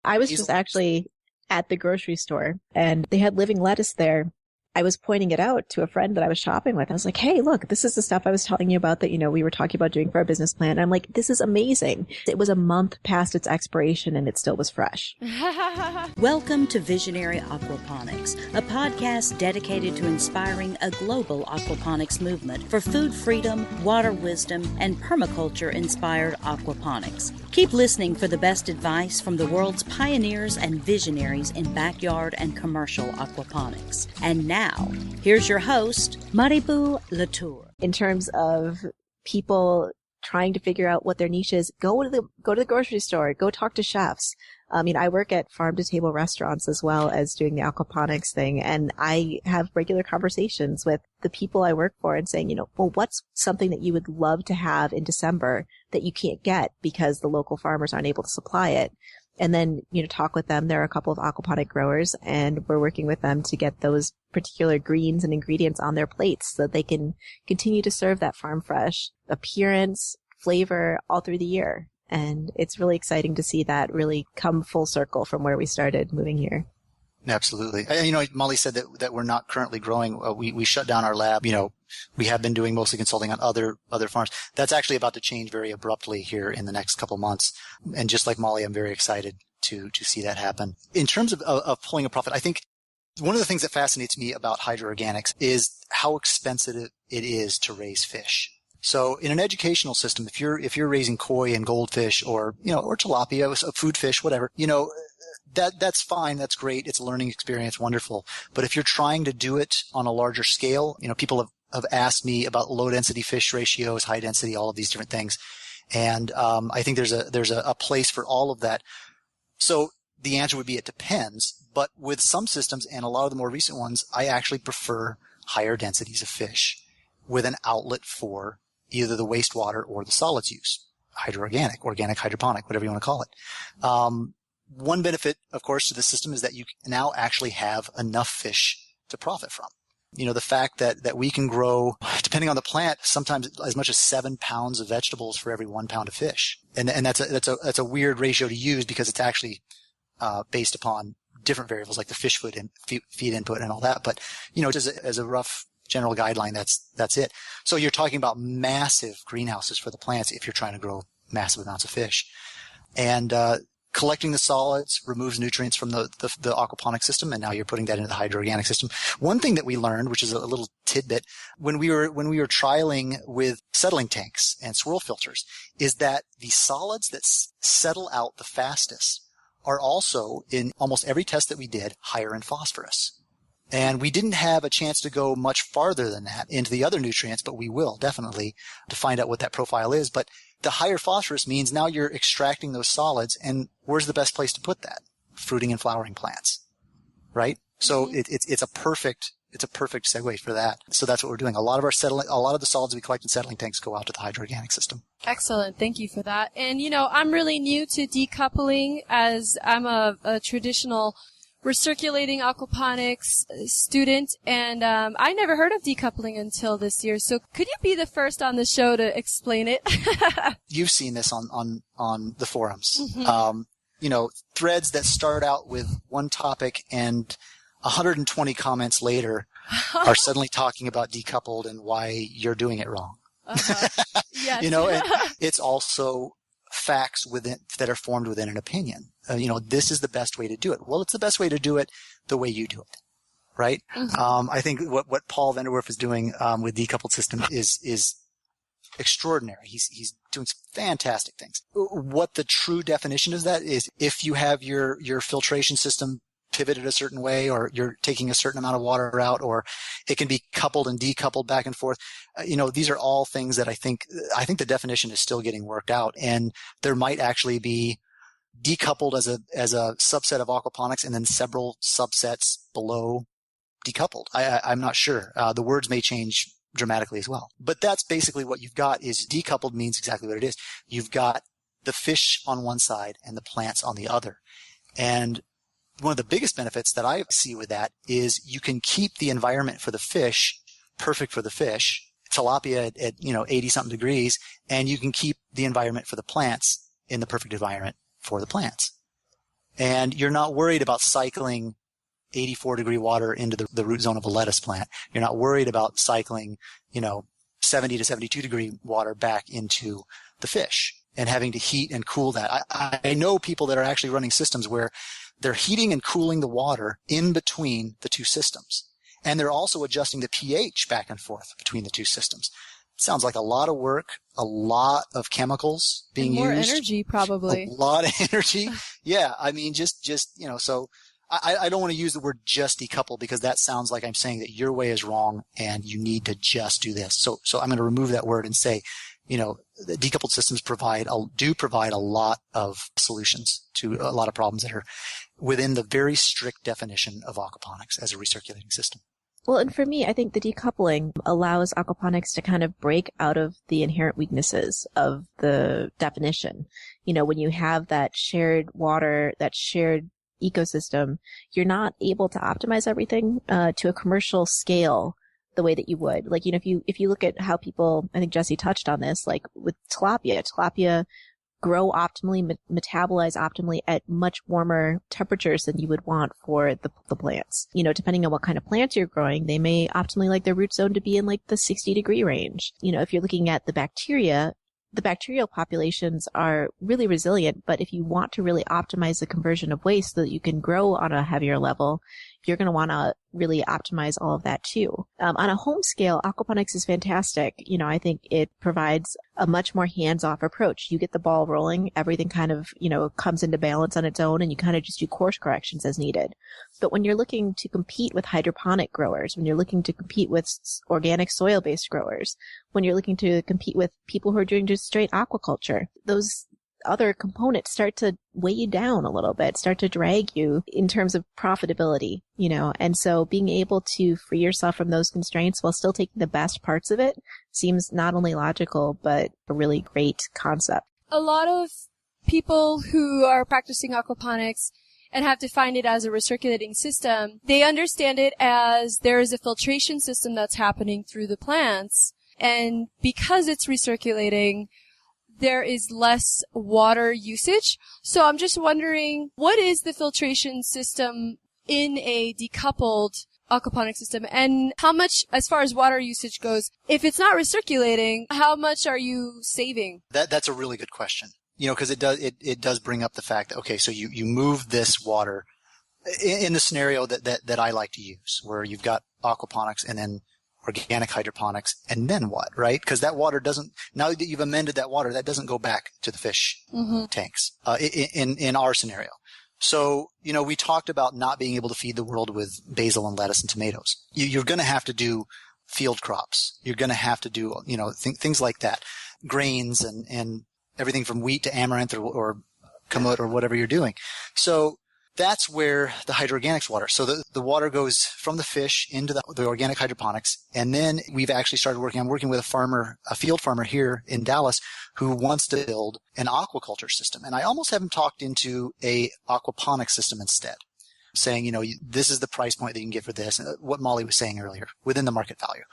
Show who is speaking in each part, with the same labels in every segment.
Speaker 1: I was just actually at the grocery store and they had living lettuce there. I was pointing it out to a friend that I was shopping with. I was like, hey, look, this is the stuff I was telling you about that, we were talking about doing for our business plan. And I'm like, this is amazing. It was a month past its expiration and it still was fresh.
Speaker 2: Welcome to Visionary Aquaponics, a podcast dedicated to inspiring a global aquaponics movement for food freedom, water wisdom, and permaculture-inspired aquaponics. Keep listening for the best advice from the world's pioneers and visionaries in backyard and commercial aquaponics. And now, here's your host, Maribou Latour.
Speaker 1: In terms of people trying to figure out what their niche is, go to the grocery store, go talk to chefs. I work at farm-to-table restaurants as well as doing the aquaponics thing, and I have regular conversations with the people I work for and saying, well, what's something that you would love to have in December that you can't get because the local farmers aren't able to supply it? And then, talk with them. There are a couple of aquaponic growers, and we're working with them to get those particular greens and ingredients on their plates so that they can continue to serve that farm fresh appearance, flavor all through the year. And it's really exciting to see that really come full circle from where we started moving here.
Speaker 3: Absolutely. Molly said that we're not currently growing. We shut down our lab. We have been doing mostly consulting on other farms. That's actually about to change very abruptly here in the next couple months. And just like Molly, I'm very excited to see that happen. In terms of pulling a profit, I think one of the things that fascinates me about hydroorganics is how expensive it is to raise fish. So in an educational system, if you're raising koi and goldfish or tilapia, a food fish, whatever, that's fine. That's great. It's a learning experience. Wonderful. But if you're trying to do it on a larger scale, people have asked me about low density fish ratios, high density, all of these different things. And, I think there's a place for all of that. So the answer would be it depends. But with some systems and a lot of the more recent ones, I actually prefer higher densities of fish with an outlet for either the wastewater or the solids use. Hydroorganic, organic hydroponic, whatever you want to call it. One benefit, of course, to the system is that you now actually have enough fish to profit from. The fact that we can grow, depending on the plant, sometimes as much as 7 pounds of vegetables for every 1 pound of fish. And that's a weird ratio to use because it's actually, based upon different variables like the fish food and feed input and all that. But, just as a rough general guideline, that's it. So you're talking about massive greenhouses for the plants if you're trying to grow massive amounts of fish. And, collecting the solids removes nutrients from the aquaponic system, and now you're putting that into the hydroorganic system. One thing that we learned, which is a little tidbit, when we were trialing with settling tanks and swirl filters, is that the solids that settle out the fastest are also, in almost every test that we did, higher in phosphorus. And we didn't have a chance to go much farther than that into the other nutrients, but we will definitely to find out what that profile is. But the higher phosphorus means now you're extracting those solids, and where's the best place to put that? Fruiting and flowering plants, right? So it's a perfect segue for that. So that's what we're doing. A lot of the solids we collect in settling tanks go out to the hydroorganic system.
Speaker 4: Excellent. Thank you for that. And, I'm really new to decoupling as I'm a traditional recirculating aquaponics student, and I never heard of decoupling until this year. So could you be the first on the show to explain it?
Speaker 3: You've seen this on the forums.
Speaker 4: Mm-hmm.
Speaker 3: Threads that start out with one topic and 120 comments later are suddenly talking about decoupled and why you're doing it wrong.
Speaker 4: Uh-huh. Yes.
Speaker 3: And it's also facts that are formed within an opinion. This is the best way to do it. Well, it's the best way to do it the way you do it, right? Mm-hmm. I think what Paul Vanderwerf is doing with decoupled system is extraordinary. He's doing some fantastic things. What the true definition of that is, if you have your filtration system pivoted a certain way, or you're taking a certain amount of water out, or it can be coupled and decoupled back and forth. These are all things that I think the definition is still getting worked out, and there might actually be decoupled as a subset of aquaponics and then several subsets below decoupled. I'm not sure. The words may change dramatically as well, but that's basically what you've got. Is decoupled means exactly what it is. You've got the fish on one side and the plants on the other. And one of the biggest benefits that I see with that is you can keep the environment for the fish perfect for the fish, tilapia at 80 something degrees, and you can keep the environment for the plants in the perfect environment for the plants. And you're not worried about cycling 84-degree water into the root zone of a lettuce plant. You're not worried about cycling, 70 to 72-degree water back into the fish and having to heat and cool that. I know people that are actually running systems where they're heating and cooling the water in between the two systems. And they're also adjusting the pH back and forth between the two systems. Sounds like a lot of work, a lot of chemicals being
Speaker 4: more
Speaker 3: used.
Speaker 4: More energy, probably.
Speaker 3: A lot of energy. Yeah. I mean, so I don't want to use the word just decouple because that sounds like I'm saying that your way is wrong and you need to just do this. So I'm going to remove that word and say, the decoupled systems do provide a lot of solutions to a lot of problems that are within the very strict definition of aquaponics as a recirculating system.
Speaker 1: Well, and for me, I think the decoupling allows aquaponics to kind of break out of the inherent weaknesses of the definition. When you have that shared water, that shared ecosystem, you're not able to optimize everything to a commercial scale the way that you would. Like, if you look at how people, I think Jesse touched on this, like with tilapia grow optimally, metabolize optimally at much warmer temperatures than you would want for the plants. Depending on what kind of plants you're growing, they may optimally like their root zone to be in like the 60-degree range. If you're looking at the bacterial populations are really resilient, but if you want to really optimize the conversion of waste so that you can grow on a heavier level, you're going to want to really optimize all of that too. On a home scale, aquaponics is fantastic. I think it provides a much more hands-off approach. You get the ball rolling, everything kind of, comes into balance on its own, and you kind of just do course corrections as needed. But when you're looking to compete with hydroponic growers, when you're looking to compete with organic soil-based growers, when you're looking to compete with people who are doing just straight aquaculture, those other components start to weigh you down a little bit, start to drag you in terms of profitability, and so being able to free yourself from those constraints while still taking the best parts of it seems not only logical, but a really great concept.
Speaker 4: A lot of people who are practicing aquaponics and have defined it as a recirculating system, they understand it as there is a filtration system that's happening through the plants, and because it's recirculating, there is less water usage. So I'm just wondering, what is the filtration system in a decoupled aquaponic system? And how much, as far as water usage goes, if it's not recirculating, how much are you saving?
Speaker 3: That's a really good question. Because it does bring up the fact that, okay, so you move this water in the scenario that I like to use, where you've got aquaponics and then organic hydroponics, and then what, right? Because that water doesn't, now that you've amended that water, that doesn't go back to the fish tanks, in our scenario. So, we talked about not being able to feed the world with basil and lettuce and tomatoes. You're going to have to do field crops. You're going to have to do, things like that. Grains and everything from wheat to amaranth or kamut or whatever you're doing. So that's where the hydroorganics water. So the water goes from the fish into the organic hydroponics. And then I'm working with a field farmer here in Dallas who wants to build an aquaculture system. And I almost have him talked into a aquaponics system instead, saying, this is the price point that you can get for this. And what Molly was saying earlier, within the market value.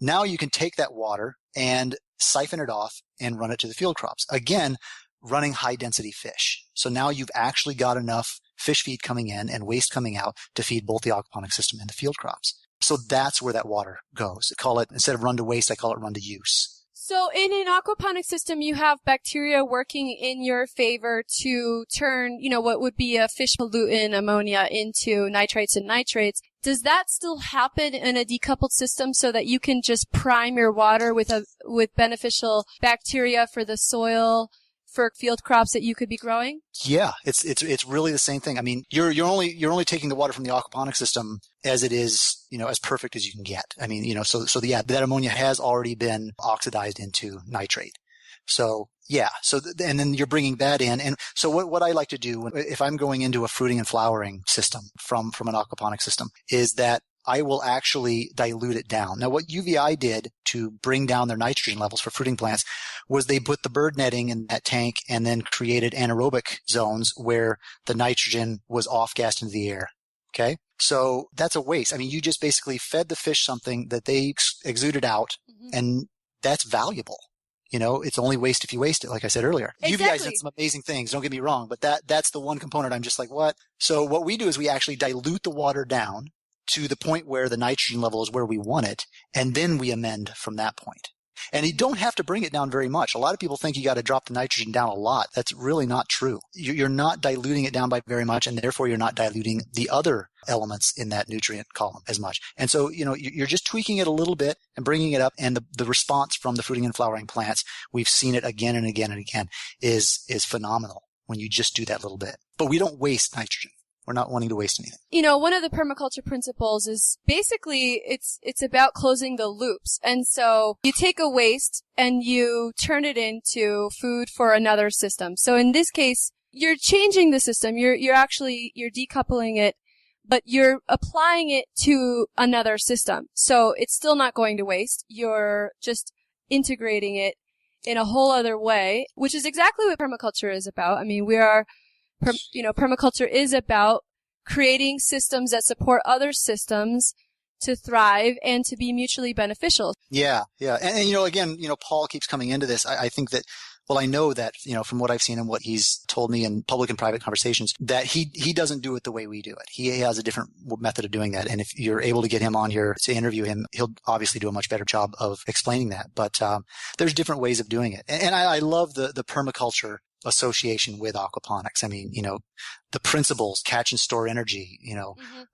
Speaker 3: Now you can take that water and siphon it off and run it to the field crops. Again, running high density fish. So now you've actually got enough fish feed coming in and waste coming out to feed both the aquaponic system and the field crops. So that's where that water goes. Instead of run to waste, I call it run to use.
Speaker 4: So in an aquaponic system, you have bacteria working in your favor to turn, what would be a fish pollutant, ammonia, into nitrites and nitrates. Does that still happen in a decoupled system so that you can just prime your water with beneficial bacteria for the soil, for field crops that you could be growing?
Speaker 3: Yeah, it's really the same thing. I mean, you're only taking the water from the aquaponic system as it is, as perfect as you can get. I mean, that ammonia has already been oxidized into nitrate. So yeah, and then you're bringing that in. And so what I like to do if I'm going into a fruiting and flowering system from an aquaponic system is that I will actually dilute it down. Now, what UVI did to bring down their nitrogen levels for fruiting plants was they put the bird netting in that tank and then created anaerobic zones where the nitrogen was off-gassed into the air. Okay? So that's a waste. I mean, you just basically fed the fish something that they exuded out, and that's valuable. It's only waste if you waste it, like I said earlier.
Speaker 4: Exactly.
Speaker 3: UVI's done some amazing things, don't get me wrong, but that's the one component I'm just like, what? So what we do is we actually dilute the water down to the point where the nitrogen level is where we want it, and then we amend from that point. And you don't have to bring it down very much. A lot of people think you got to drop the nitrogen down a lot. That's really not true. You're not diluting it down by very much, and therefore you're not diluting the other elements in that nutrient column as much. And so, you're just tweaking it a little bit and bringing it up. And the response from the fruiting and flowering plants, we've seen it again and again and again, is phenomenal when you just do that little bit. But we don't waste nitrogen. We're not wanting to waste anything.
Speaker 4: One of the permaculture principles is basically it's about closing the loops. And so you take a waste and you turn it into food for another system. So in this case, you're changing the system. You're decoupling it, but you're applying it to another system. So it's still not going to waste. You're just integrating it in a whole other way, which is exactly what permaculture is about. I mean, permaculture is about creating systems that support other systems to thrive and to be mutually beneficial.
Speaker 3: Yeah. And again, Paul keeps coming into this. I think that, well, I know that, from what I've seen and what he's told me in public and private conversations, that he doesn't do it the way we do it. He has a different method of doing that. And if you're able to get him on here to interview him, he'll obviously do a much better job of explaining that. But there's different ways of doing it. And I love the permaculture association with aquaponics. I mean, the principles, catch and store energy,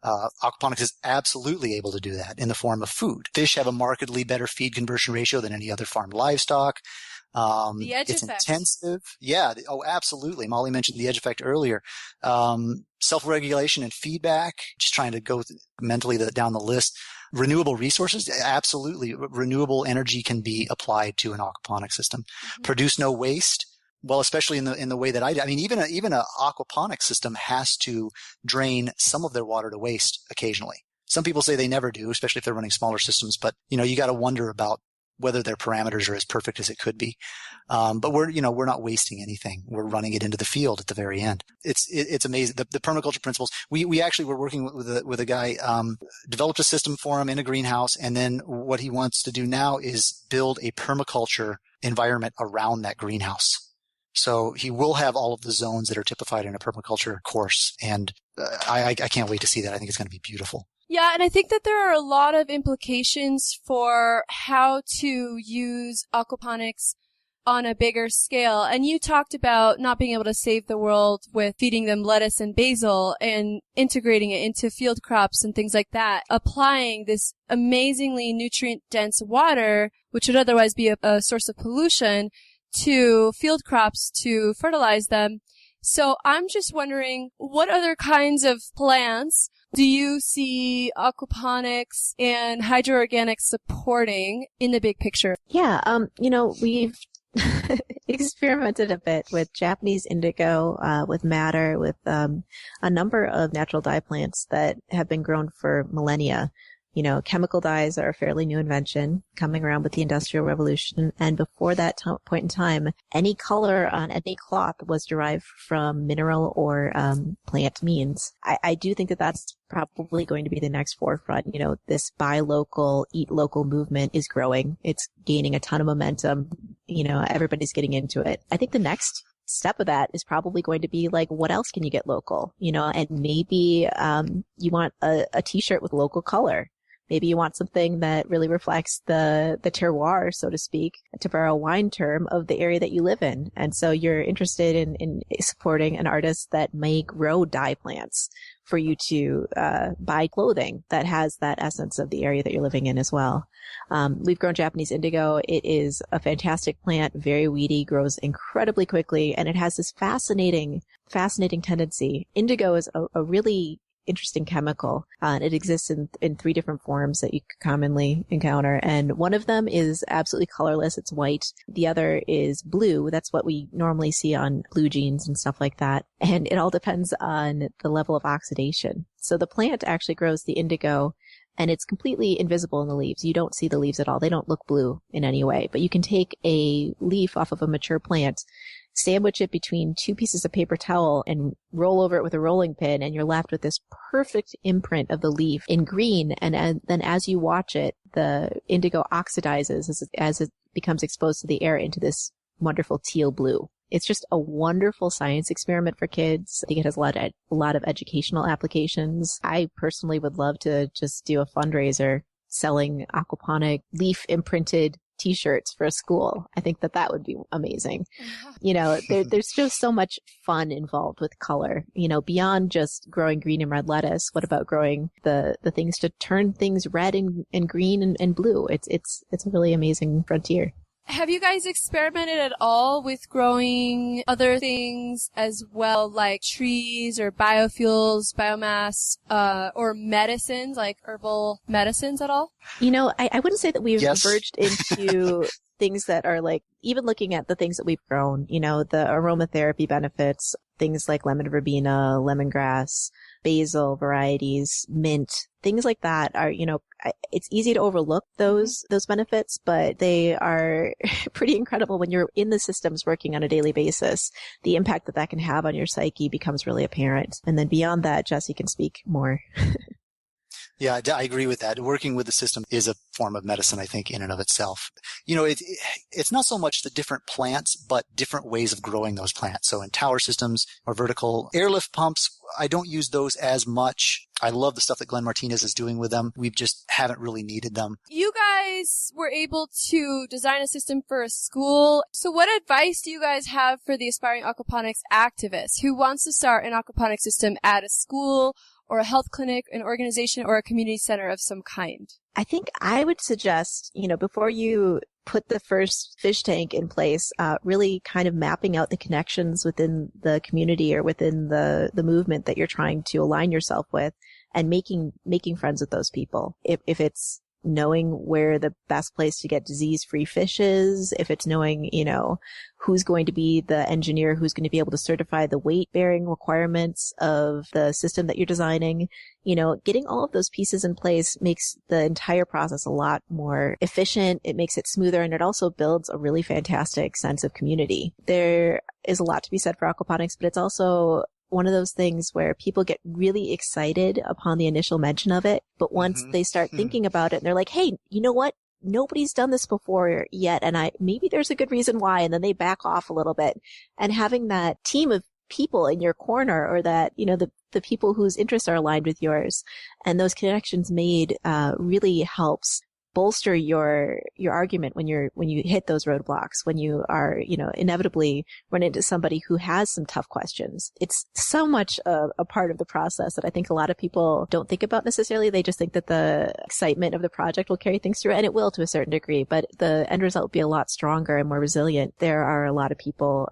Speaker 3: aquaponics is absolutely able to do that in the form of food. Fish have a markedly better feed conversion ratio than any other farmed livestock.
Speaker 4: The edge
Speaker 3: it's
Speaker 4: effect.
Speaker 3: Intensive. Yeah. Oh, absolutely. Molly mentioned the edge effect earlier. Self-regulation and feedback, just trying to go mentally down the list. Renewable resources, absolutely. Renewable energy can be applied to an aquaponic system. Mm-hmm. Produce no waste. Well, especially in the way that I mean, even a aquaponic system has to drain some of their water to waste occasionally. Some people say they never do, especially if they're running smaller systems, but you got to wonder about whether their parameters are as perfect as it could be. But we're not wasting anything. We're running it into the field at the very end. It's amazing. The permaculture principles, we actually were working with a guy, developed a system for him in a greenhouse. And then what he wants to do now is build a permaculture environment around that greenhouse. So he will have all of the zones that are typified in a permaculture course. And I can't wait to see that. I think it's going to be beautiful.
Speaker 4: Yeah, and I think that there are a lot of implications for how to use aquaponics on a bigger scale. And you talked about not being able to save the world with feeding them lettuce and basil and integrating it into field crops and things like that. Applying this amazingly nutrient-dense water, which would otherwise be a source of pollution, to field crops to fertilize them. So I'm just wondering, what other kinds of plants do you see aquaponics and hydroorganics supporting in the big picture?
Speaker 1: Yeah, we've experimented a bit with Japanese indigo, with madder, with a number of natural dye plants that have been grown for millennia. Chemical dyes are a fairly new invention coming around with the Industrial Revolution. And before that point in time, any color on any cloth was derived from mineral or plant means. I do think that that's probably going to be the next forefront. This buy local, eat local movement is growing. It's gaining a ton of momentum. Everybody's getting into it. I think the next step of that is probably going to be like, what else can you get local? And maybe you want a t-shirt with local color. Maybe you want something that really reflects the terroir, so to speak, to borrow a wine term, of the area that you live in. And so you're interested in supporting an artist that may grow dye plants for you to buy clothing that has that essence of the area that you're living in as well. We've grown Japanese indigo. It is a fantastic plant, very weedy, grows incredibly quickly, and it has this fascinating tendency. Indigo is a really interesting chemical. It exists in 3 different forms that you commonly encounter. And one of them is absolutely colorless. It's white. The other is blue. That's what we normally see on blue jeans and stuff like that. And it all depends on the level of oxidation. So the plant actually grows the indigo, and it's completely invisible in the leaves. You don't see the leaves at all. They don't look blue in any way. But you can take a leaf off of a mature plant, sandwich it between 2 pieces of paper towel, and roll over it with a rolling pin, and you're left with this perfect imprint of the leaf in green. And then as you watch it, the indigo oxidizes as it becomes exposed to the air into this wonderful teal blue. It's just a wonderful science experiment for kids. I think it has a lot of educational applications. I personally would love to just do a fundraiser selling aquaponic leaf imprinted t-shirts for a school. I think that would be amazing. You know, there's just so much fun involved with color, you know, beyond just growing green and red lettuce. What about growing the things to turn things red and green and blue? It's a really amazing frontier.
Speaker 4: Have you guys experimented at all with growing other things as well, like trees or biofuels, biomass, or medicines, like herbal medicines at all?
Speaker 1: You know, I wouldn't say that we've verged into things that are like, even looking at the things that we've grown, you know, the aromatherapy benefits, things like lemon verbena, lemongrass, basil varieties, mint, things like that are, you know, it's easy to overlook those benefits, but they are pretty incredible when you're in the systems working on a daily basis. The impact that can have on your psyche becomes really apparent. And then beyond that, Jesse can speak more.
Speaker 3: Yeah, I agree with that. Working with the system is a form of medicine, I think, in and of itself. You know, it's not so much the different plants, but different ways of growing those plants. So in tower systems or vertical airlift pumps, I don't use those as much. I love the stuff that Glenn Martinez is doing with them. We just haven't really needed them.
Speaker 4: You guys were able to design a system for a school. So what advice do you guys have for the aspiring aquaponics activist who wants to start an aquaponics system at a school or a health clinic, an organization, or a community center of some kind?
Speaker 1: I think I would suggest, you know, before you put the first fish tank in place, really kind of mapping out the connections within the community or within the movement that you're trying to align yourself with, and making friends with those people. If it's knowing where the best place to get disease-free fish is, if it's knowing, you know, who's going to be the engineer who's going to be able to certify the weight-bearing requirements of the system that you're designing, you know, getting all of those pieces in place makes the entire process a lot more efficient. It makes it smoother, and it also builds a really fantastic sense of community. There is a lot to be said for aquaponics, but it's also one of those things where people get really excited upon the initial mention of it, but once they start thinking about it, and they're like, hey, you know what? Nobody's done this before yet, and maybe there's a good reason why, and then they back off a little bit. And having that team of people in your corner, or that, you know, the people whose interests are aligned with yours, and those connections made really helps bolster your argument when you hit those roadblocks, when you are, you know, inevitably run into somebody who has some tough questions. It's so much a part of the process that I think a lot of people don't think about necessarily. They just think that the excitement of the project will carry things through, and it will to a certain degree, but the end result will be a lot stronger and more resilient. There are a lot of people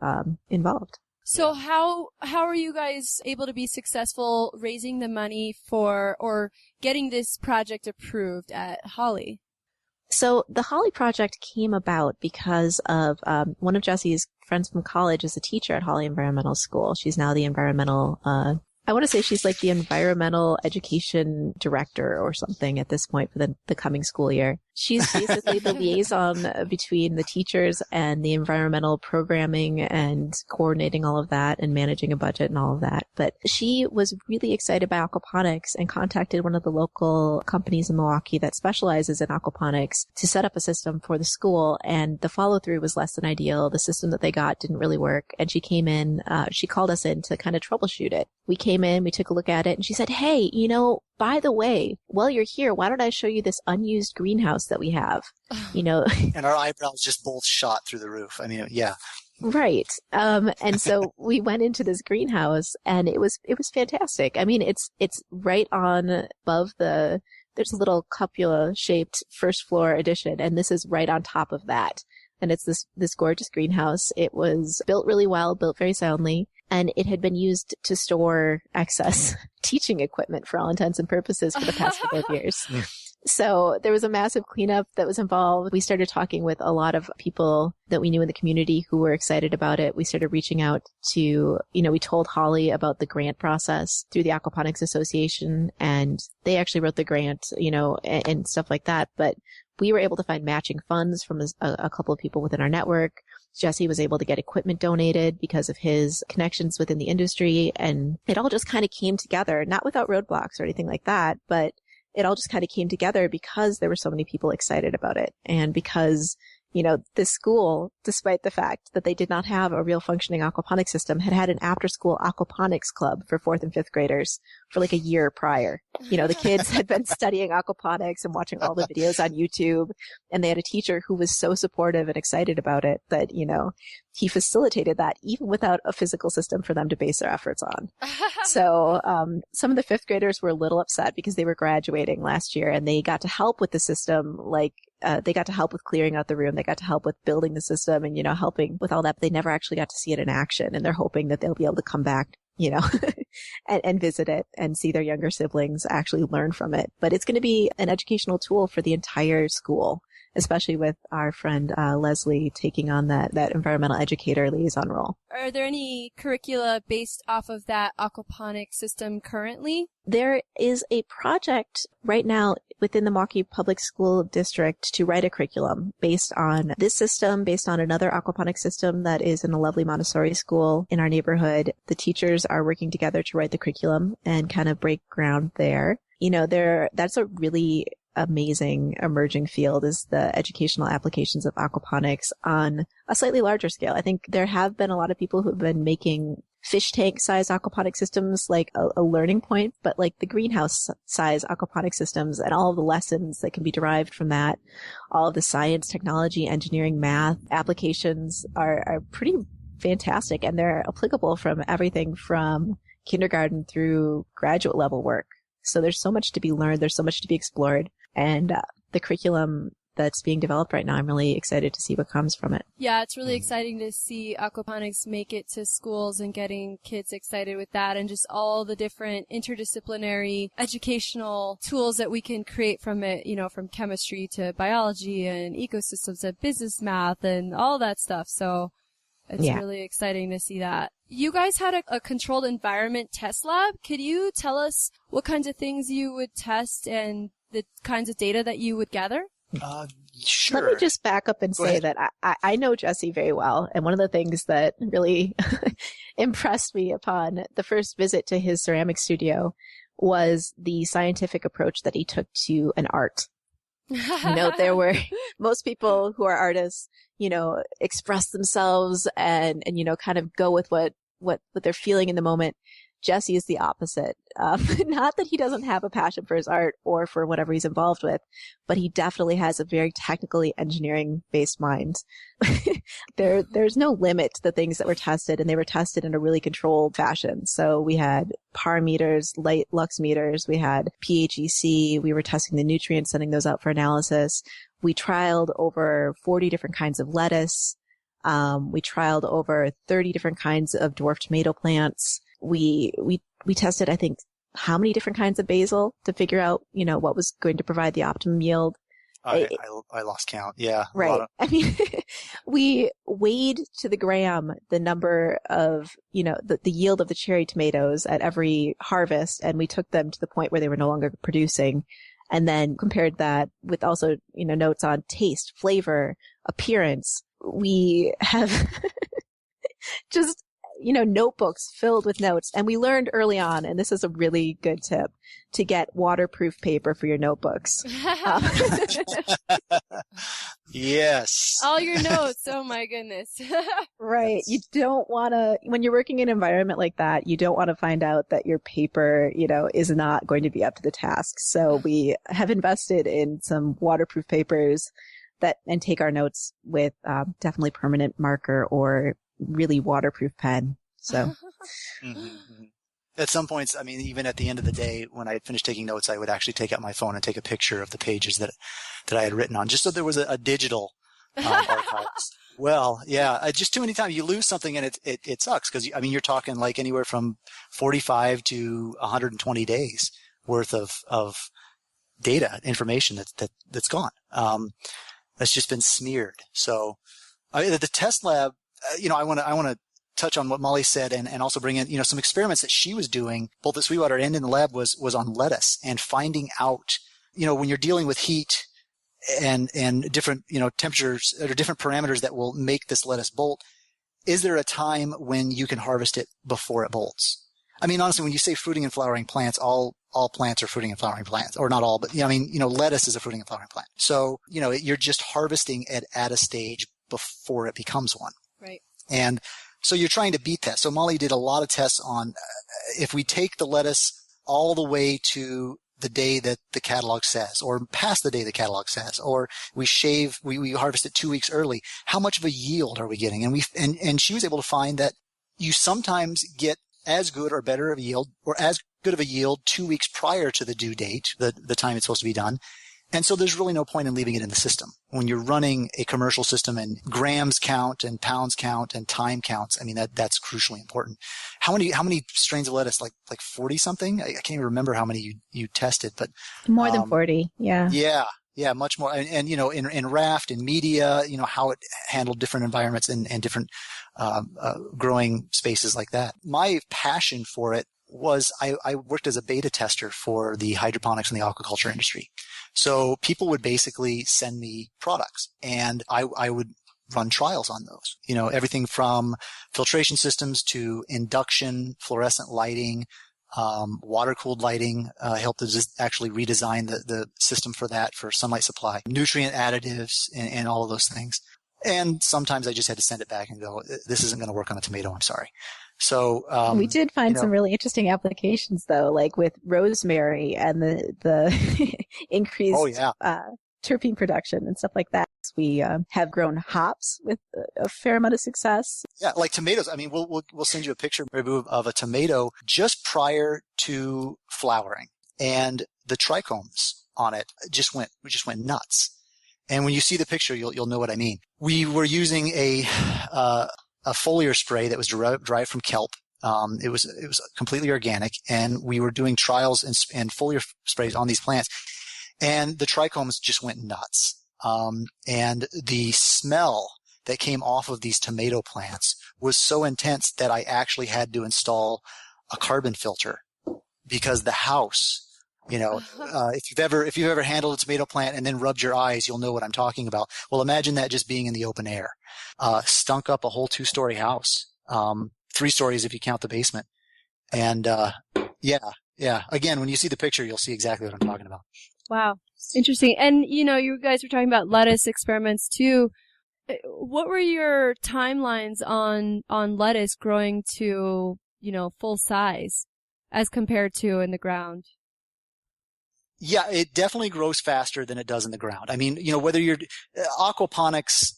Speaker 1: involved.
Speaker 4: So how are you guys able to be successful raising the money for, or getting this project approved at Holly?
Speaker 1: So the Holly project came about because of one of Jesse's friends from college is a teacher at Holly Environmental School. She's now the environmental, I want to say she's like the environmental education director or something at this point for the coming school year. She's basically the liaison between the teachers and the environmental programming and coordinating all of that and managing a budget and all of that. But she was really excited by aquaponics and contacted one of the local companies in Milwaukee that specializes in aquaponics to set up a system for the school. And the follow through was less than ideal. The system that they got didn't really work. And she came in, she called us in to kind of troubleshoot it. We came in, we took a look at it, and she said, hey, you know, by the way, while you're here, why don't I show you this unused greenhouse that we have? You know,
Speaker 3: and our eyebrows just both shot through the roof. I mean, yeah.
Speaker 1: Right. And so we went into this greenhouse, and it was fantastic. I mean, it's right on above there's a little cupola shaped first floor addition, and this is right on top of that. And it's this gorgeous greenhouse. It was built really well, built very soundly. And it had been used to store excess teaching equipment for all intents and purposes for the past couple of years. So there was a massive cleanup that was involved. We started talking with a lot of people that we knew in the community who were excited about it. We started reaching out to, you know, we told Holly about the grant process through the Aquaponics Association, and they actually wrote the grant, you know, and stuff like that. But we were able to find matching funds from a couple of people within our network. Jesse was able to get equipment donated because of his connections within the industry. And it all just kind of came together, not without roadblocks or anything like that, but it all just kind of came together because there were so many people excited about it. And because this school, despite the fact that they did not have a real functioning aquaponics system, had an after-school aquaponics club for 4th and 5th graders for like a year prior. The kids had been studying aquaponics and watching all the videos on YouTube, and they had a teacher who was so supportive and excited about it that, he facilitated that even without a physical system for them to base their efforts on. So some of the 5th graders were a little upset because they were graduating last year and they got to help with the system. They got to help with clearing out the room. They got to help with building the system and, helping with all that. But they never actually got to see it in action. And they're hoping that they'll be able to come back, and visit it and see their younger siblings actually learn from it. But it's going to be an educational tool for the entire school, especially with our friend Leslie taking on that environmental educator liaison role.
Speaker 4: Are there any curricula based off of that aquaponics system currently?
Speaker 1: There is a project right now within the Milwaukee Public School District to write a curriculum based on this system, based on another aquaponics system that is in a lovely Montessori school in our neighborhood. The teachers are working together to write the curriculum and kind of break ground there. That's a really amazing emerging field, is the educational applications of aquaponics on a slightly larger scale. I think there have been a lot of people who have been making fish tank size aquaponic systems like a learning point, but like the greenhouse size aquaponic systems and all of the lessons that can be derived from that, all of the science, technology, engineering, math applications are pretty fantastic, and they're applicable from everything from kindergarten through graduate level work. So there's so much to be learned. There's so much to be explored. And the curriculum that's being developed right now, I'm really excited to see what comes from it.
Speaker 4: Yeah, it's really exciting to see aquaponics make it to schools and getting kids excited with that, and just all the different interdisciplinary educational tools that we can create from it, from chemistry to biology and ecosystems and business math and all that stuff. So it's really exciting to see that. You guys had a controlled environment test lab. Could you tell us what kinds of things you would test and the kinds of data that you would gather?
Speaker 3: Sure.
Speaker 1: Let me just back up and say that I know Jesse very well. And one of the things that really impressed me upon the first visit to his ceramic studio was the scientific approach that he took to an art. There were most people who are artists, express themselves and kind of go with what they're feeling in the moment. Jesse is the opposite. Not that he doesn't have a passion for his art or for whatever he's involved with, but he definitely has a very technically engineering-based mind. There's no limit to the things that were tested, and they were tested in a really controlled fashion. So we had PAR meters, light lux meters, we had PHEC, we were testing the nutrients, sending those out for analysis. We trialed over 40 different kinds of lettuce. We trialed over 30 different kinds of dwarf tomato plants. We tested, I think, how many different kinds of basil to figure out, what was going to provide the optimum yield.
Speaker 3: I lost count. Yeah.
Speaker 1: Right. I mean, we weighed to the gram the number of, the yield of the cherry tomatoes at every harvest, and we took them to the point where they were no longer producing, and then compared that with also, notes on taste, flavor, appearance. We have just notebooks filled with notes. And we learned early on, and this is a really good tip, to get waterproof paper for your notebooks.
Speaker 3: Yes.
Speaker 4: All your notes. Oh my goodness.
Speaker 1: Right. You don't want to, when you're working in an environment like that, you don't want to find out that your paper, is not going to be up to the task. So we have invested in some waterproof papers and take our notes with definitely permanent marker or really waterproof pen. So
Speaker 3: at some points, I mean, even at the end of the day, when I had finished taking notes, I would actually take out my phone and take a picture of the pages that I had written on, just so there was a digital archive. Well, yeah, just too many times you lose something and it sucks, because you're talking like anywhere from 45 to 120 days worth of data, information that's gone. That's just been smeared. So the test lab, I want to touch on what Molly said and also bring in, some experiments that she was doing both at Sweetwater and in the lab was on lettuce, and finding out, when you're dealing with heat and different, temperatures or different parameters that will make this lettuce bolt, is there a time when you can harvest it before it bolts? I mean, honestly, when you say fruiting and flowering plants, all all plants are fruiting and flowering plants, or not all, but lettuce is a fruiting and flowering plant. So, you're just harvesting it at a stage before it becomes one.
Speaker 4: Right.
Speaker 3: And so you're trying to beat that. So Molly did a lot of tests on if we take the lettuce all the way to the day that the catalog says, or past the day the catalog says, or we harvest it 2 weeks early, how much of a yield are we getting? And she was able to find that you sometimes get as good or better of a yield, or as good of a yield 2 weeks prior to the due date, the time it's supposed to be done. And so there's really no point in leaving it in the system. When you're running a commercial system and grams count and pounds count and time counts, I mean, that's crucially important. How many strains of lettuce? Like 40 something? I can't even remember how many you tested, but
Speaker 1: more than 40. Yeah.
Speaker 3: Yeah, much more. And in raft and media, how it handled different environments and different, growing spaces like that. My passion for it was I worked as a beta tester for the hydroponics and the aquaculture industry. So people would basically send me products and I would run trials on those. Everything from filtration systems to induction, fluorescent lighting, water-cooled lighting, helped to just actually redesign the system for that, for sunlight supply, nutrient additives and all of those things. And sometimes I just had to send it back and go, this isn't going to work on a tomato. I'm sorry. So,
Speaker 1: we did find some really interesting applications though, like with rosemary and the increased, terpene production and stuff like that. We have grown hops with a fair amount of success.
Speaker 3: Yeah, like tomatoes. I mean, we'll send you a picture of a tomato just prior to flowering, and the trichomes on it just went nuts. And when you see the picture, you'll know what I mean. We were using a foliar spray that was derived from kelp. It was completely organic, and we were doing trials and foliar sprays on these plants, and the trichomes just went nuts. And the smell that came off of these tomato plants was so intense that I actually had to install a carbon filter, because the house, if you've ever handled a tomato plant and then rubbed your eyes, you'll know what I'm talking about. Well, imagine that just being in the open air, stunk up a whole 2-story house, 3 stories if you count the basement. And, yeah. Again, when you see the picture, you'll see exactly what I'm talking about.
Speaker 4: Wow. Interesting. And, you guys were talking about lettuce experiments too. What were your timelines on lettuce growing to, full size as compared to in the ground?
Speaker 3: Yeah, it definitely grows faster than it does in the ground. I mean, whether you're aquaponics,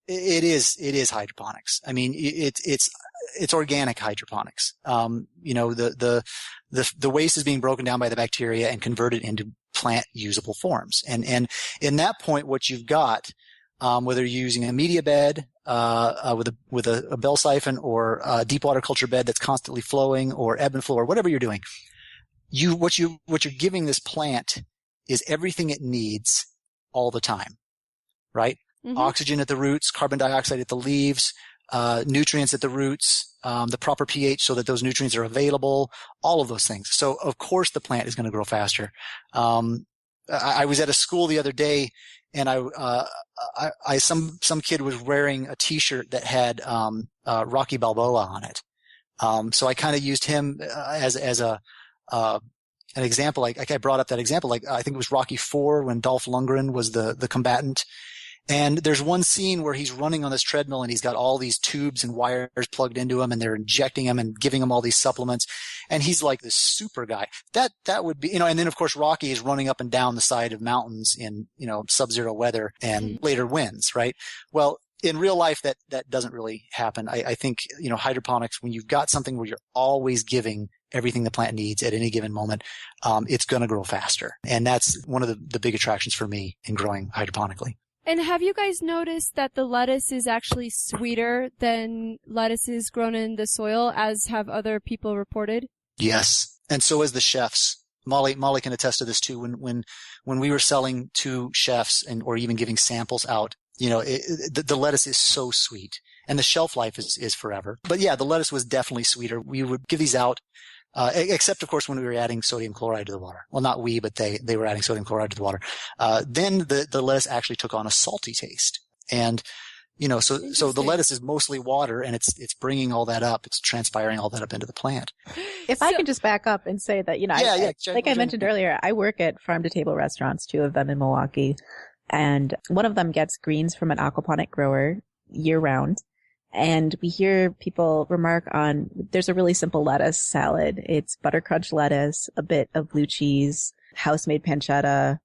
Speaker 3: it is hydroponics. I mean, it's organic hydroponics. The waste is being broken down by the bacteria and converted into plant usable forms. And in that point, what you've got, whether you're using a media bed, with a bell siphon, or a deep water culture bed that's constantly flowing, or ebb and flow, or whatever you're doing, what you're giving this plant is everything it needs all the time, right? Mm-hmm. Oxygen at the roots, carbon dioxide at the leaves, nutrients at the roots, the proper pH so that those nutrients are available, all of those things. So of course the plant is going to grow faster. I was at a school the other day, and some kid was wearing a t-shirt that had, Rocky Balboa on it. So I kind of used him as an example. Like I brought up that example, like I think it was Rocky IV when Dolph Lundgren was the combatant. And there's one scene where he's running on this treadmill and he's got all these tubes and wires plugged into him, and they're injecting him and giving him all these supplements. And he's like this super guy. That would be, and then of course Rocky is running up and down the side of mountains in, sub-zero weather and later wins, right? Well, in real life, that doesn't really happen. I think, hydroponics, when you've got something where you're always giving everything the plant needs at any given moment, it's going to grow faster. And that's one of the big attractions for me in growing hydroponically.
Speaker 4: And have you guys noticed that the lettuce is actually sweeter than lettuces grown in the soil, as have other people reported? Yes.
Speaker 3: And so is the chefs. Molly can attest to this too. When we were selling to chefs or even giving samples out, the lettuce is so sweet, and the shelf life is forever. But yeah, the lettuce was definitely sweeter. We would give these out, except of course when we were adding sodium chloride to the water. Well, not we, but they were adding sodium chloride to the water. Then the lettuce actually took on a salty taste. And, So the lettuce is mostly water, and it's bringing all that up. It's transpiring all that up into the plant.
Speaker 1: If I could just back up and say that, I mentioned earlier, I work at farm-to-table restaurants, 2 of them in Milwaukee, and one of them gets greens from an aquaponic grower year-round. And we hear people remark on, there's a really simple lettuce salad. It's butter crunch lettuce, a bit of blue cheese, house-made pancetta,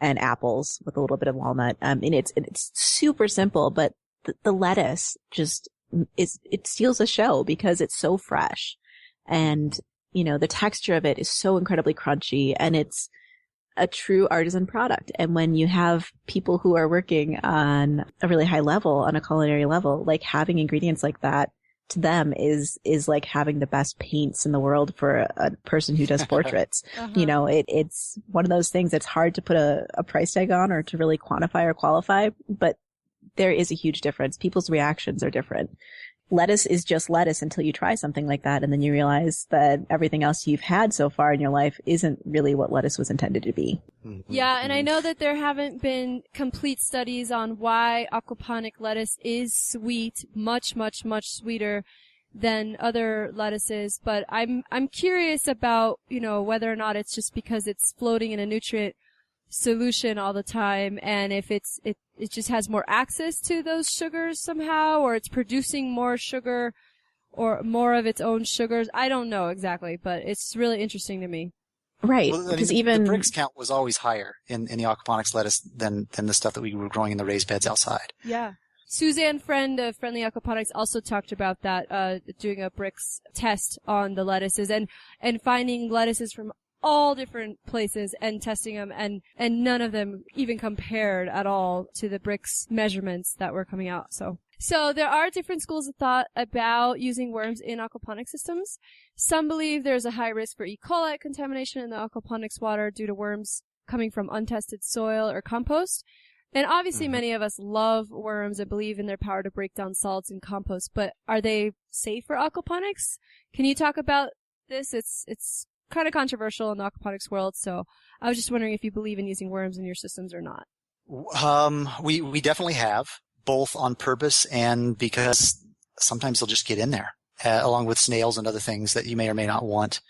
Speaker 1: and apples with a little bit of walnut. And it's super simple, but the lettuce just it steals the show because it's so fresh. And, the texture of it is so incredibly crunchy, and it's a true artisan product. And when you have people who are working on a really high level, on a culinary level, like having ingredients like that to them is like having the best paints in the world for a person who does portraits. It's one of those things that's hard to put a price tag on or to really quantify or qualify, but there is a huge difference. People's reactions are different. Lettuce is just lettuce until you try something like that, and then you realize that everything else you've had so far in your life isn't really what lettuce was intended to be.
Speaker 4: Yeah, and I know that there haven't been complete studies on why aquaponic lettuce is sweet, much, much, much sweeter than other lettuces, but I'm curious about, whether or not it's just because it's floating in a nutrient solution all the time, and if it just has more access to those sugars somehow, or it's producing more sugar or more of its own sugars. I don't know exactly, but it's really interesting to me.
Speaker 1: Right.
Speaker 3: Well,
Speaker 1: because
Speaker 3: the Brix count was always higher in the aquaponics lettuce than the stuff that we were growing in the raised beds outside.
Speaker 4: Yeah. Suzanne Friend of Friendly Aquaponics also talked about that, doing a Brix test on the lettuces and finding lettuces from all different places and testing them, and none of them even compared at all to the Brix measurements that were coming out. So there are different schools of thought about using worms in aquaponic systems. Some believe there's a high risk for E. coli contamination in the aquaponics water due to worms coming from untested soil or compost. And obviously many of us love worms and believe in their power to break down solids in compost, but are they safe for aquaponics? Can you talk about this? It's kind of controversial in the aquaponics world, so I was just wondering if you believe in using worms in your systems or not.
Speaker 3: We definitely have, both on purpose and because sometimes they'll just get in there, along with snails and other things that you may or may not want.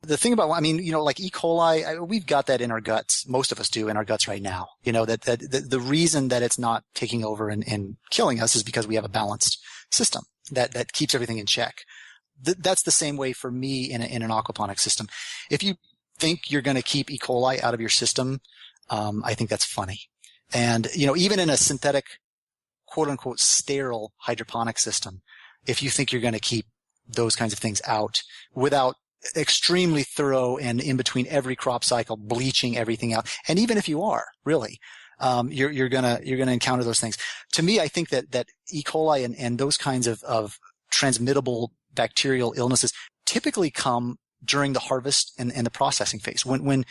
Speaker 3: The thing about, like E. coli, we've got that in our guts. Most of us do in our guts right now. That the reason that it's not taking over and killing us is because we have a balanced system that keeps everything in check. That's the same way for me in an aquaponic system. If you think you're going to keep E. coli out of your system, I think that's funny. And, even in a synthetic, quote unquote, sterile hydroponic system, if you think you're going to keep those kinds of things out without extremely thorough and in between every crop cycle bleaching everything out, and even if you are really, you're gonna encounter those things. To me, I think that E. coli and those kinds of transmittable bacterial illnesses typically come during the harvest and the processing phase when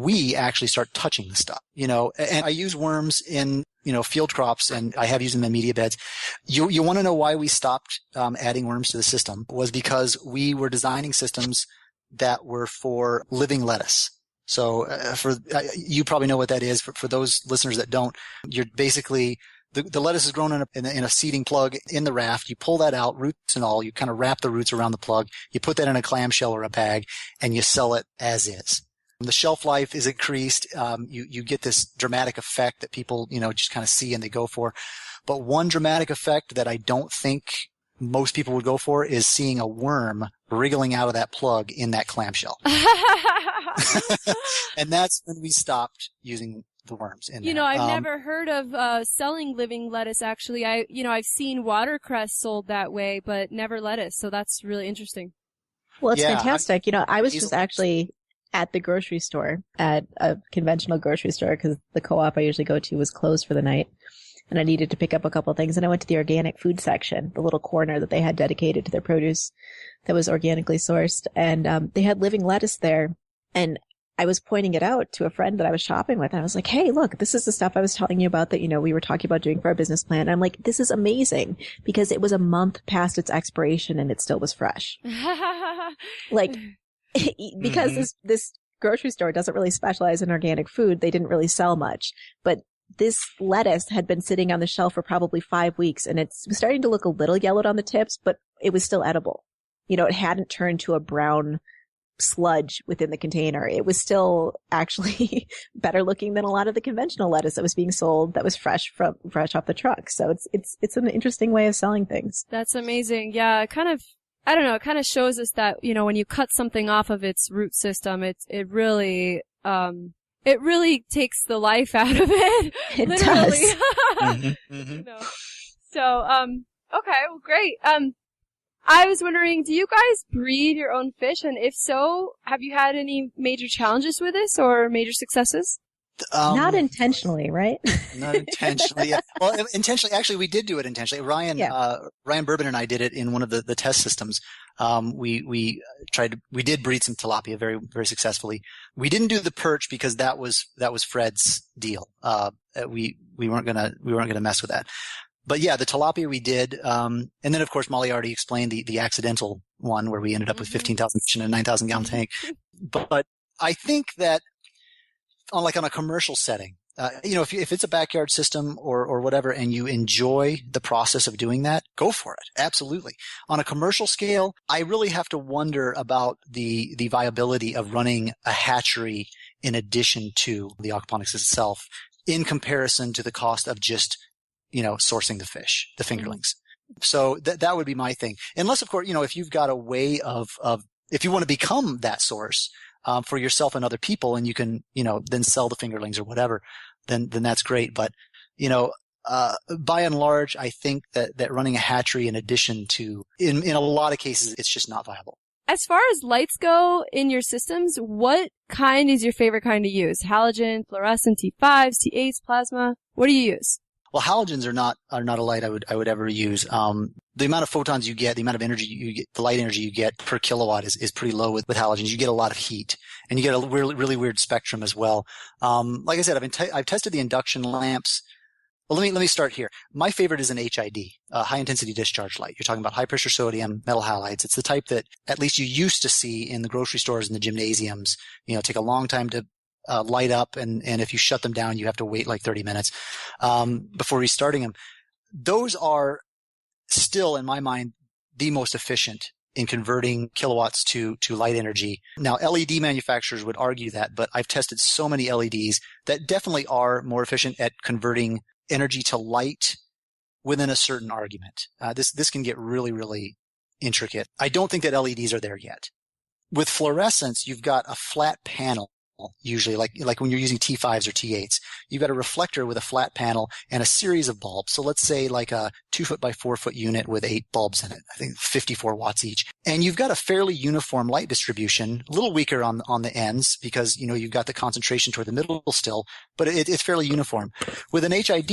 Speaker 3: we actually start touching the stuff, and I use worms in, field crops, and I have used them in media beds. You want to know why we stopped adding worms to the system? Was because we were designing systems that were for living lettuce. So you probably know what that is. For those listeners that don't, you're basically the lettuce is grown in a seeding plug in the raft. You pull that out, roots and all. You kind of wrap the roots around the plug. You put that in a clamshell or a bag, and you sell it as is. The shelf life is increased. You get this dramatic effect that people, just kind of see and they go for. But one dramatic effect that I don't think most people would go for is seeing a worm wriggling out of that plug in that clamshell. And that's when we stopped using the worms in there.
Speaker 4: I've never heard of selling living lettuce, actually. I've seen watercress sold that way, but never lettuce, so that's really interesting.
Speaker 1: Well, it's fantastic. I was just actually at the grocery store, at a conventional grocery store, because the co-op I usually go to was closed for the night, and I needed to pick up a couple things, and I went to the organic food section, the little corner that they had dedicated to their produce that was organically sourced, and they had living lettuce there, and I was pointing it out to a friend that I was shopping with. And I was like, hey, look, this is the stuff I was telling you about that, we were talking about doing for our business plan. And I'm like, this is amazing because it was a month past its expiration and it still was fresh. Because this grocery store doesn't really specialize in organic food. They didn't really sell much, but this lettuce had been sitting on the shelf for probably 5 weeks, and it's starting to look a little yellowed on the tips, but it was still edible. It hadn't turned to a brown sludge within the container. It was still actually better looking than a lot of the conventional lettuce that was being sold that was fresh off the truck. So it's an interesting way of selling things.
Speaker 4: That's amazing. Yeah, it kind of shows us that, when you cut something off of its root system, it really takes the life out of it.
Speaker 1: It
Speaker 4: literally.
Speaker 1: does.
Speaker 3: Mm-hmm.
Speaker 4: So, okay, well, great. I was wondering, do you guys breed your own fish? And if so, have you had any major challenges with this or major successes?
Speaker 1: Not intentionally, right?
Speaker 3: Not intentionally. Yeah. Well, intentionally, actually, we did do it intentionally. Ryan Bourbon and I did it in one of the test systems. We did breed some tilapia very, very successfully. We didn't do the perch because that was Fred's deal. We weren't gonna mess with that. But yeah, the tilapia we did. And then of course, Molly already explained the accidental one where we ended up with 15,000 fish in a 9,000 gallon tank. But I think that on a commercial setting, if it's a backyard system or whatever, and you enjoy the process of doing that, go for it. Absolutely. On a commercial scale, I really have to wonder about the viability of running a hatchery in addition to the aquaponics itself in comparison to the cost of just, sourcing the fish, the fingerlings. So that would be my thing. Unless, of course, if you've got a way of if you want to become that source, for yourself and other people, and you can, then sell the fingerlings or whatever, then that's great. But, by and large, I think that running a hatchery in addition to, in a lot of cases, it's just not viable.
Speaker 4: As far as lights go in your systems, what kind is your favorite kind to use? Halogen, fluorescent, T5s, T8s, plasma? What do you use?
Speaker 3: Well, halogens are not a light I would ever use. The amount of photons you get, the amount of energy you get, the light energy you get per kilowatt is pretty low with halogens. You get a lot of heat, and you get a really, really weird spectrum as well. Like I said, I've tested the induction lamps. Well, let me start here. My favorite is an HID, high intensity discharge light. You're talking about high pressure sodium, metal halides. It's the type that at least you used to see in the grocery stores and the gymnasiums. Take a long time to light up, and if you shut them down, you have to wait like 30 minutes before restarting them. Those are still, in my mind, the most efficient in converting kilowatts to light energy. Now, LED manufacturers would argue that, but I've tested so many LEDs that definitely are more efficient at converting energy to light within a certain argument. This can get really, really intricate. I don't think that LEDs are there yet. With fluorescence, you've got a flat panel. Usually, like when you're using T5s or T8s, you've got a reflector with a flat panel and a series of bulbs. So let's say like a 2 foot by 4 foot unit with 8 bulbs in it. I think 54 watts each. And you've got a fairly uniform light distribution, a little weaker on the ends because, you've got the concentration toward the middle still, but it's fairly uniform. With an HID,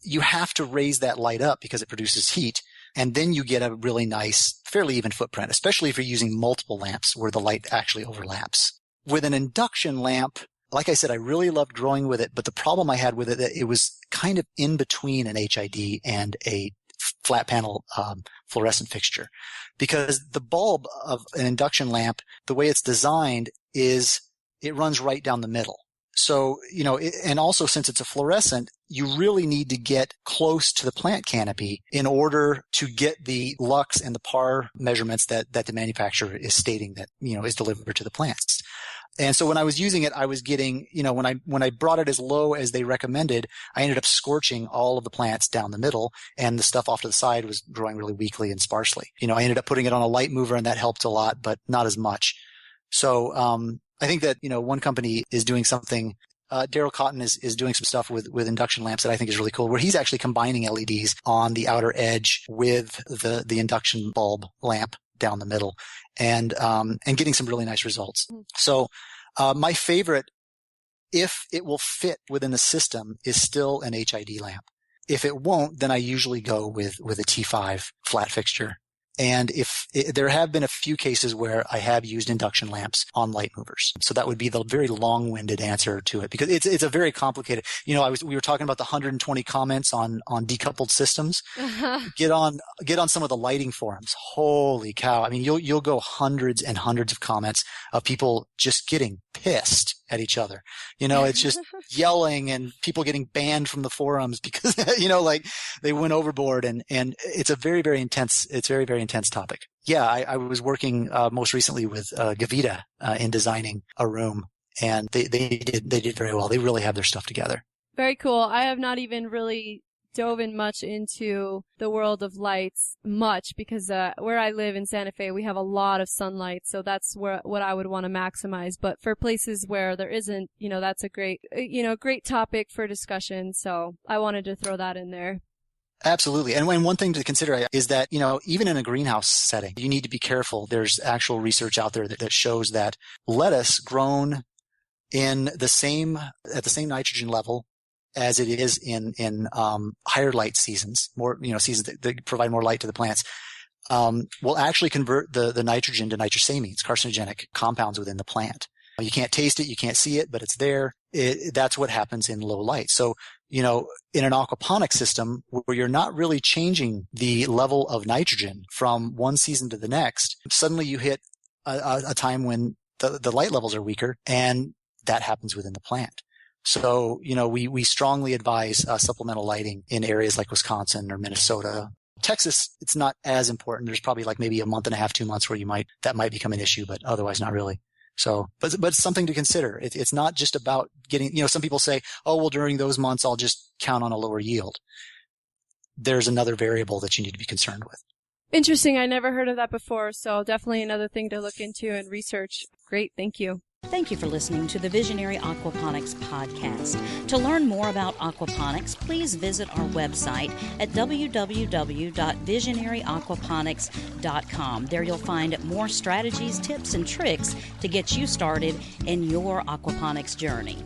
Speaker 3: you have to raise that light up because it produces heat. And then you get a really nice, fairly even footprint, especially if you're using multiple lamps where the light actually overlaps. With an induction lamp, like I said, I really loved growing with it, but the problem I had with it, it was kind of in between an HID and a flat panel fluorescent fixture, because the bulb of an induction lamp, the way it's designed is it runs right down the middle. So, and also since it's a fluorescent, you really need to get close to the plant canopy in order to get the lux and the par measurements that the manufacturer is stating that, is delivered to the plants. And so when I was using it, I was getting, when I brought it as low as they recommended, I ended up scorching all of the plants down the middle, and the stuff off to the side was growing really weakly and sparsely. I ended up putting it on a light mover, and that helped a lot, but not as much. So, I think that, one company is doing something, Daryl Cotton is doing some stuff with induction lamps that I think is really cool, where he's actually combining LEDs on the outer edge with the induction bulb lamp down the middle, and getting some really nice results. So, my favorite, if it will fit within the system, is still an HID lamp. If it won't, then I usually go with a T5 flat fixture. And there have been a few cases where I have used induction lamps on light movers. So that would be the very long-winded answer to it, because it's a very complicated, we were talking about the 120 comments on decoupled systems. Get on some of the lighting forums. Holy cow. I mean, you'll go hundreds and hundreds of comments of people just getting pissed at each other. It's just yelling and people getting banned from the forums because, like they went overboard and it's a very, very intense topic. Yeah. I was working, most recently with, Gavita, in designing a room, and they did very well. They really have their stuff together.
Speaker 4: Very cool. I have not even really dove in much into the world of lights much because where I live in Santa Fe, we have a lot of sunlight, so that's what I would want to maximize. But for places where there isn't, that's a great topic for discussion. So I wanted to throw that in there.
Speaker 3: Absolutely. And one thing to consider is that, even in a greenhouse setting, you need to be careful. There's actual research out there that shows that lettuce grown at the same nitrogen level as it is in higher light seasons, more, seasons that provide more light to the plants, will actually convert the nitrogen to nitrosamines, carcinogenic compounds within the plant. You can't taste it, you can't see it, but it's there. That's what happens in low light. So, in an aquaponic system where you're not really changing the level of nitrogen from one season to the next, suddenly you hit a time when the light levels are weaker, and that happens within the plant. So, we strongly advise supplemental lighting in areas like Wisconsin or Minnesota. Texas, it's not as important. There's probably like maybe a month and a half, 2 months where that might become an issue, but otherwise not really. So, but it's something to consider. It's not just about getting, some people say, oh, well, during those months, I'll just count on a lower yield. There's another variable that you need to be concerned with.
Speaker 4: Interesting. I never heard of that before. So definitely another thing to look into and research. Great. Thank you.
Speaker 2: Thank you for listening to the Visionary Aquaponics podcast. To learn more about aquaponics, please visit our website at www.visionaryaquaponics.com. There you'll find more strategies, tips, and tricks to get you started in your aquaponics journey.